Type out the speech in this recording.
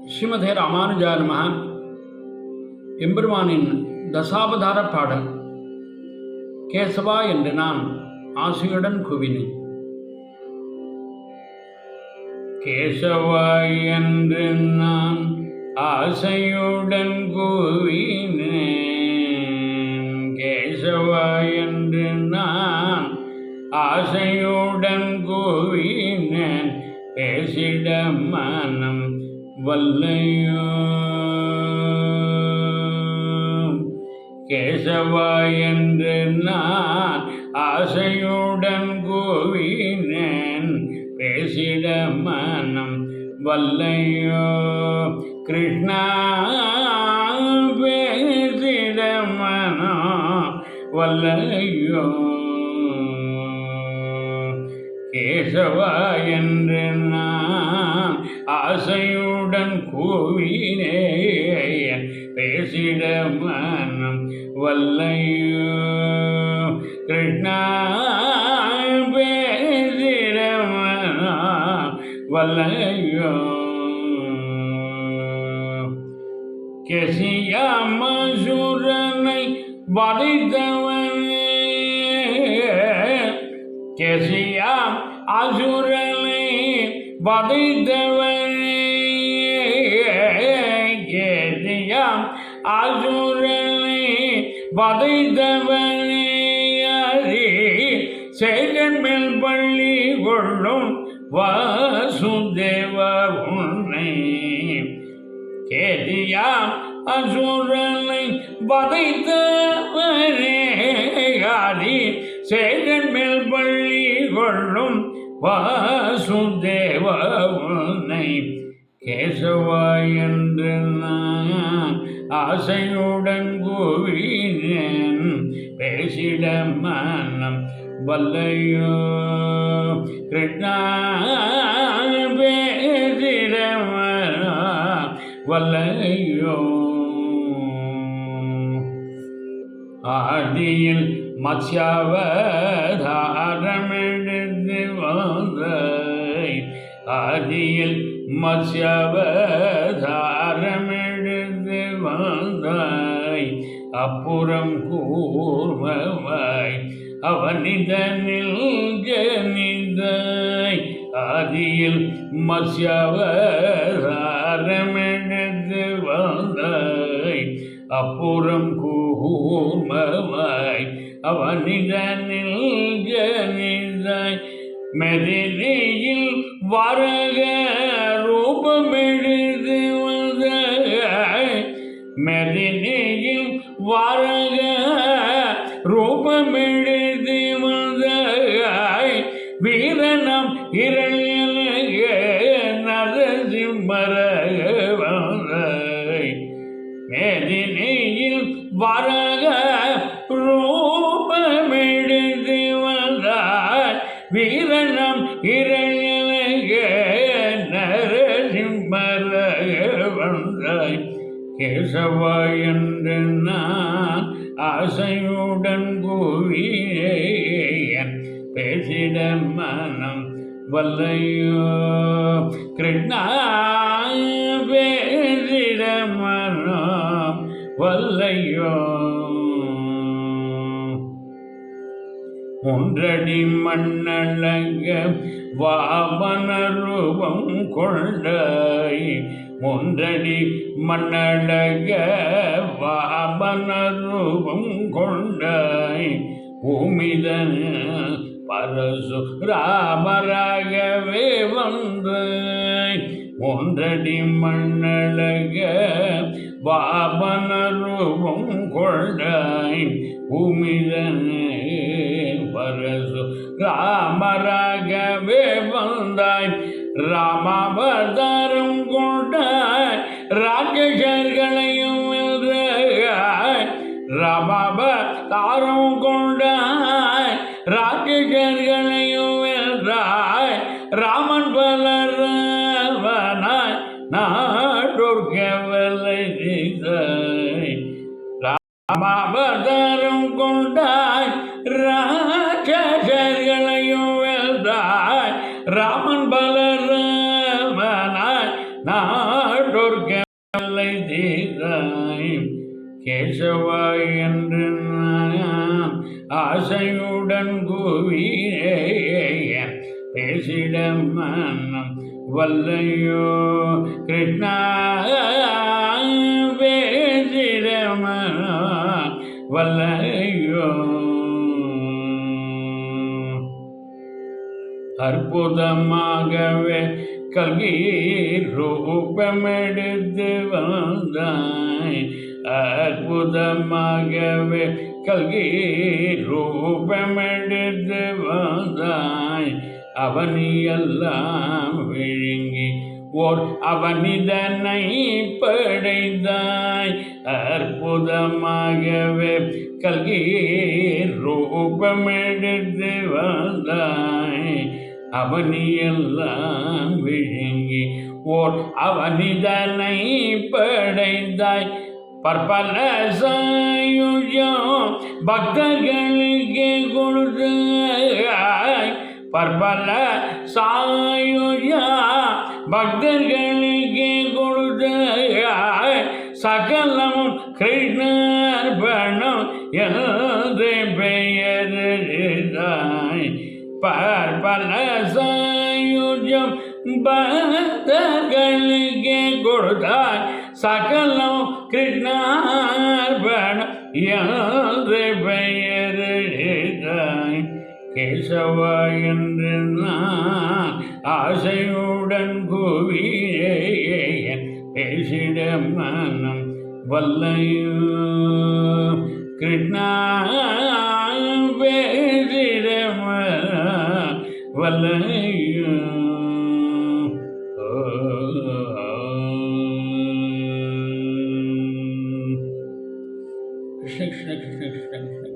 ஸ்ரீமதே ராமானுஜாய நமஹ. எம்பெருமானின் தசாவதார பாடல். கேசவா என்று நான் ஆசையுடன் கூவினேன். கேசவா என்று நான் ஆசையுடன் கூவினேன். கேசவா என்று நான் ஆசையுடன் கூவினேன். பேசிட மனம் வல்லையோ. கேசவா என்று நான் ஆசையுடன் கூவினேன். பேசிட மனம் வல்லையோ. கிருஷ்ணா பேசிட மனம் வல்லையோ. கேசவா என்று நான் ஆசையுடன் கூவினேன். பேசிட மனம் வல்லையோ. கிருஷ்ணா பேசிட மனம் வல்லையோ. கேசியாமசூரனை வதைத்தவனே. கேசியாம் அசுரனை வதைத்தவனே. கேசியாம் அசுரனை வதைத்தவனே. சேகன் மேல் பள்ளி கொள்ளும் வாசுதேவ உன்னை. கேசியாம் அசுரனை வதைத்தவனே. சேகன் மேல் பள்ளி கொள்ளும் வாசுதேவ உன்னை. கேசவா என்று நான் ஆசையுடன் கூவினேன். பேசிட மனம் வல்லையோ. கிருஷ்ணா பேசிட மனம் வல்லையோ. ஆதியில் மத்ஸ்யாவதாரமெடுத்து வந்தாய். ஆதியில் மத்ஸ்யாவதாரமெடுத்து வந்தாய். அப்புறம் கூர்மவாய் அவனிதனில் ஜனிதாய். ஆதியில் மத்ஸ்யாவதாரமெடுத்து வந்தாய். அப்புறம் கூர்மவாய் அவனிதனில் ஜனிதாய். மெதினியில் வரக ரூபமெடுத்து வந்தாய். மெதினியில் வரக ரூபமெடுத்து வந்தாய். வீரனம் இரணியலக நரசிம்மரக வந்தாய். மேதினியில் வரக ரூபமெடுத்து வந்தாய். வீரனம் இரணியலக நரசிம்மரக வந்தாய். கேசவா என்று நான் ஆசையுடன் கூவினேன். பேசிட மனம் வல்லையோ. கிருஷ்ணா பேசிட மனம் வல்லையோ. ஒன்றடி மண்ணழக வாமன ரூபம் கொண்டாய். ஒன்றடி மண்ணழக வாமன ரூபம் கொண்டாய். பூமிதன் பரசுராமராகவே வந்தாய். ஒன்றடி மண்ணழக வாமன ரூபம் கொண்டாய். பூமிதன் பரசுராமராகவே வந்தாய். ராமாவதாரம் கொண்டாய். ராட்சசர்களையும் வென்றாய். ராமாவதாரம் கொண்டாய். ராட்சசர்களையும் வென்றாய். ராமன் பலராவனாய் நாடொர்க்கவலை செய்தாய். ராமாவதாரம் கொண்டாய். ராட்சசர்களையும் வென்றாய். ராமன் பலராமனாய் நாடொரு கேசவா என்று நான் ஆசையுடன் கூவினேன். பேசிட மனம் வல்லையோ கிருஷ்ணா, பேசிட மனம் வல்லையோ. அற்புதமாகவே கல்கி ரூபமெடுத்து வந்தாய். அற்புதமாகவே கல்கி ரூபமெடுத்து வந்தாய். அவனியெல்லாம் விழுங்கி ஓர் அவனிதனை படைத்தாய். அற்புதமாகவே கல்கி ரூபமெடுத்து வந்தாய். அவனியெல்லாம் விழுங்கி ஓர் அவனிதனை படைத்தாய். பற்பல சாயுஜம் பக்தர்களுக்கு கொடுத்தாய். பற்பல சாயுஜம் பக்தர்களுக்கு கொடுத்தாய். சகலமும் கிருஷ்ணார்பணம் என்று பெயர்தாய். பற்பல சாயுஜம் பக்தர்களுக்கு கொடுத்தாய். சகலம் கிருஷ்ணார்பணம் என்று பெயர்தாய். கேசவா என்று நான் ஆசையுடன் கூவினேன். பேசிட மனம் வல்லையோ கிருஷ்ணா, பேசிட மனம் வல்லையோ. Krishna Krishna Krishna Krishna Krishna.